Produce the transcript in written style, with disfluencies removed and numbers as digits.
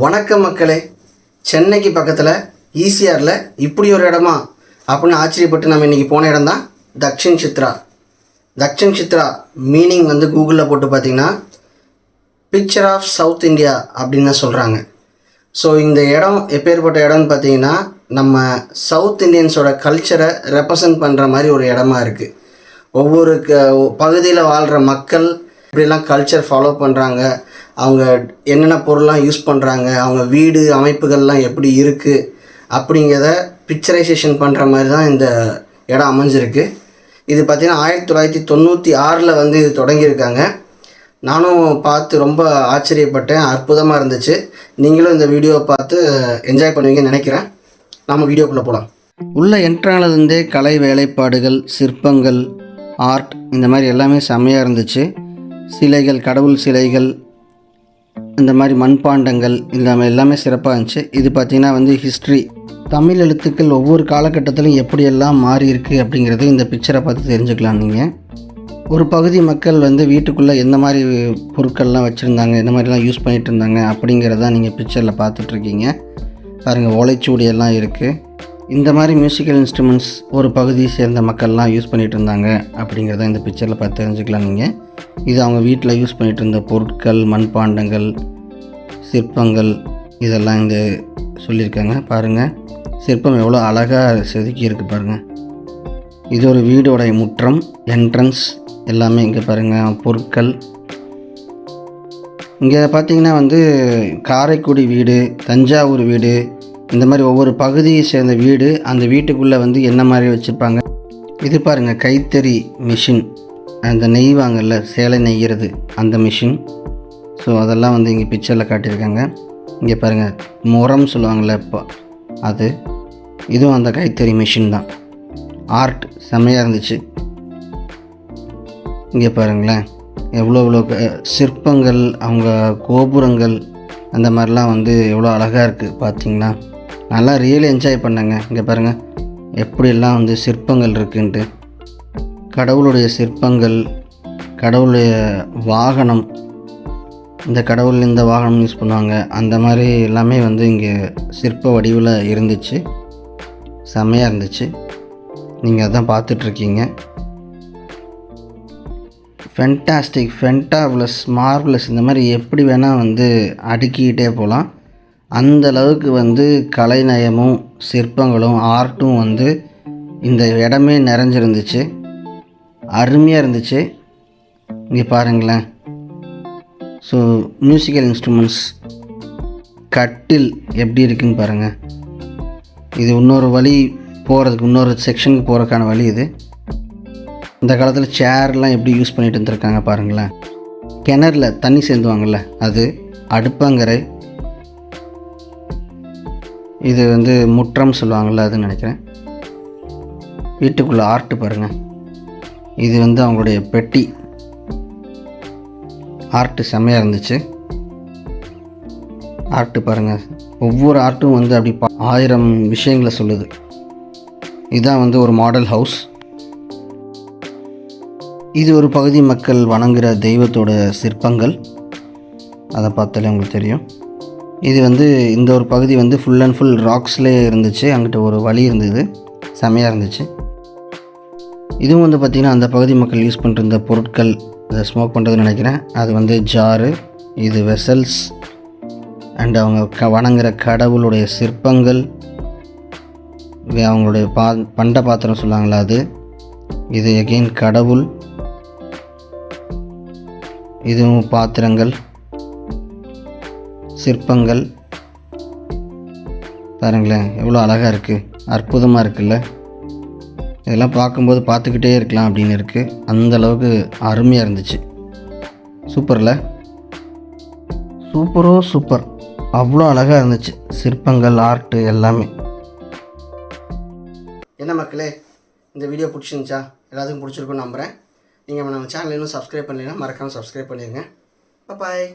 வணக்கம் மக்களே. சென்னைக்கு பக்கத்தில் ஈசிஆரில் இப்படி ஒரு இடமா அப்படின்னு ஆச்சரியப்பட்டு நம்ம இன்றைக்கி போன இடம் தான் தக்ஷின் சித்ரா. தக்ஷின் சித்ரா மீனிங் வந்து கூகுளில் போட்டு பார்த்திங்கன்னா பிக்சர் ஆஃப் சவுத் இந்தியா அப்படின்னு தான் சொல்கிறாங்க. ஸோ இந்த இடம் எப்பேற்பட்ட இடம்னு பார்த்திங்கன்னா நம்ம சவுத் இண்டியன்ஸோட கல்ச்சரை ரெப்ரசன்ட் பண்ணுற மாதிரி ஒரு இடமா இருக்குது. ஒவ்வொரு பகுதியில் வாழ்கிற மக்கள் இப்படிலாம் கல்ச்சர் ஃபாலோ பண்ணுறாங்க, அவங்க என்னென்ன பொருள்லாம் யூஸ் பண்ணுறாங்க, அவங்க வீடு அமைப்புகள்லாம் எப்படி இருக்குது அப்படிங்கிறத பிக்சரைசேஷன் பண்ணுற மாதிரி தான் இந்த இடம் அமைஞ்சிருக்கு. இது பார்த்திங்கன்னா 1996 வந்து இது தொடங்கியிருக்காங்க. நானும் பார்த்து ரொம்ப ஆச்சரியப்பட்டேன், அற்புதமாக இருந்துச்சு. நீங்களும் இந்த வீடியோவை பார்த்து என்ஜாய் பண்ணுவீங்கன்னு நினைக்கிறேன். நம்ம வீடியோக்குள்ளே போகலாம். உள்ள என்ட்ரானதுலேருந்தே கலை வேலைப்பாடுகள், சிற்பங்கள், ஆர்ட் இந்த மாதிரி எல்லாமே செம்மையாக இருந்துச்சு. சிலைகள், கடவுள் சிலைகள், இந்த மாதிரி மண்பாண்டங்கள் எல்லாமே சிறப்பாக இருந்துச்சு. இது பார்த்திங்கன்னா வந்து ஹிஸ்ட்ரி, தமிழ் எழுத்துக்கள் ஒவ்வொரு காலகட்டத்திலும் எப்படியெல்லாம் மாறி இருக்குது அப்படிங்கிறது இந்த பிக்சரை பார்த்து தெரிஞ்சுக்கலாம். நீங்கள் ஒரு பகுதி மக்கள் வந்து வீட்டுக்குள்ளே எந்த மாதிரி பொருட்கள்லாம் வச்சுருந்தாங்க, எந்த மாதிரிலாம் யூஸ் பண்ணிகிட்டு இருந்தாங்க அப்படிங்கிறதான் நீங்கள் பிக்சரில் பார்த்துட்ருக்கீங்க. பாருங்கள், ஓலைச்சுவடி எல்லாம் இருக்குது. இந்த மாதிரி மியூசிக்கல் இன்ஸ்ட்ருமெண்ட்ஸ் ஒரு பகுதியை சேர்ந்த மக்கள்லாம் யூஸ் பண்ணிகிட்டு இருந்தாங்க அப்படிங்கிறத இந்த பிக்சரில் பார்த்து தெரிஞ்சுக்கலாம். நீங்கள் இது அவங்க வீட்டில் யூஸ் பண்ணிகிட்டு இருந்த பொருட்கள், மண்பாண்டங்கள், சிற்பங்கள் இதெல்லாம் இந்த சொல்லியிருக்காங்க. பாருங்கள், சிற்பம் எவ்வளோ அழகாக செதுக்கி இருக்குது பாருங்கள். இது ஒரு வீடோடைய முற்றம், என்ட்ரன்ஸ் எல்லாமே இங்கே பாருங்கள். பொருட்கள் இங்கே பார்த்திங்கன்னா வந்து காரைக்குடி வீடு, தஞ்சாவூர் வீடு, இந்த மாதிரி ஒவ்வொரு பகுதியை சேர்ந்த வீடு, அந்த வீட்டுக்குள்ளே வந்து என்ன மாதிரி வச்சுருப்பாங்க. இது பாருங்கள், கைத்தறி மிஷின், அந்த நெய்வாங்கல்ல, சேலை நெய்கிறது அந்த மிஷின். ஸோ அதெல்லாம் வந்து இங்கே பிக்சரில் காட்டியிருக்காங்க. இங்கே பாருங்கள், முறம் சொல்லுவாங்கள்ல இப்போ அது, இதுவும் அந்த கைத்தறி மிஷின் தான். ஆர்ட் செம்மையாக இருந்துச்சு. இங்கே பாருங்களேன், எவ்வளோ சிற்பங்கள், அவங்க கோபுரங்கள் அந்த மாதிரிலாம் வந்து எவ்வளோ அழகாக இருக்குது பார்த்திங்கன்னா. நல்லா ரியலி என்ஜாய் பண்ணேங்க. இங்கே பாருங்கள் எப்படியெல்லாம் வந்து சிற்பங்கள் இருக்குன்ட்டு. கடவுளுடைய சிற்பங்கள், கடவுளுடைய வாகனம், இந்த கடவுள் இந்த வாகனம் யூஸ் பண்ணுவாங்க, அந்த மாதிரி எல்லாமே வந்து இங்கே சிற்ப வடிவில் இருந்துச்சு. செம்மையாக இருந்துச்சு. நீங்கள் அதான் பார்த்துட்ருக்கீங்க. ஃபென்டாஸ்டிக், ஃபென்டாபுலஸ், மார்வலஸ், இந்த மாதிரி எப்படி வேணால் வந்து அடுக்கிக்கிட்டே போகலாம். அந்த அளவுக்கு வந்து கலைநயமும் சிற்பங்களும் ஆர்ட்டும் வந்து இந்த இடமே நிறைஞ்சிருந்துச்சு. அருமையாக இருந்துச்சு. இங்கே பாருங்களேன். ஸோ மியூசிக்கல் இன்ஸ்ட்ருமெண்ட்ஸ், கட்டில் எப்படி இருக்குதுன்னு பாருங்கள். இது இன்னொரு வழி போகிறதுக்கு, இன்னொரு செக்ஷனுக்கு போகிறதுக்கான வழி இது. இந்த காலத்தில் சேர்லாம் எப்படி யூஸ் பண்ணிட்டு இருந்திருக்காங்க பாருங்களேன். கிணறுல தண்ணி சேர்ந்துவாங்கள்ல அது, அடுப்பங்கரை, இது வந்து முற்றம் சொல்லுவாங்கள்ல அதுன்னு நினைக்கிறேன். வீட்டுக்குள்ளே ஆர்ட்டு பாருங்கள். இது வந்து அவங்களுடைய பெட்டி. ஆர்ட்டு செம்மையாக இருந்துச்சு. ஆர்ட்டு பாருங்கள், ஒவ்வொரு ஆர்ட்டும் வந்து அப்படி 1000 விஷயங்களை சொல்லுது. இதுதான் வந்து ஒரு மாடல் ஹவுஸ். இது ஒரு பகுதி மக்கள் வணங்குகிற தெய்வத்தோட சிற்பங்கள், அதை பார்த்தாலே உங்களுக்கு தெரியும். இது வந்து இந்த ஒரு பகுதி வந்து ஃபுல் அண்ட் ஃபுல் ராக்ஸ்லேயே இருந்துச்சு. அங்கிட்ட ஒரு வழி இருந்தது, செமையாக இருந்துச்சு. இதுவும் வந்து பார்த்திங்கன்னா அந்த பகுதி மக்கள் யூஸ் பண்ணிருந்த பொருட்கள், அதை ஸ்மோக் பண்ணுறதுன்னு நினைக்கிறேன். அது வந்து ஜாரு, இது வெசல்ஸ், அண்ட் அவங்க வணங்குகிற கடவுளுடைய சிற்பங்கள், அவங்களுடைய பண்ட பாத்திரம் சொல்லுவாங்களா அது, இது எகெயின் கடவுள், இதுவும் பாத்திரங்கள், சிற்பங்கள். பாருங்களேன் எவ்வளோ அழகாக இருக்குது, அற்புதமாக இருக்குல்ல. இதெல்லாம் பார்க்கும்போது பார்த்துக்கிட்டே இருக்கலாம் அப்படின்னு இருக்குது. அந்தளவுக்கு அருமையாக இருந்துச்சு. சூப்பரில், சூப்பரோ சூப்பர், அவ்வளோ அழகாக இருந்துச்சு. சிற்பங்கள், ஆர்ட்டு எல்லாமே. என்ன மக்களே, இந்த வீடியோ பிடிச்சிருந்துச்சா? எல்லாத்துக்கும் பிடிச்சிருக்குன்னு நம்புகிறேன். நீங்கள் நம்ம சேனல் இன்னும் சப்ஸ்கிரைப் பண்ணலைன்னா மறக்காமல் சப்ஸ்கிரைப் பண்ணிடுங்க. பாய்.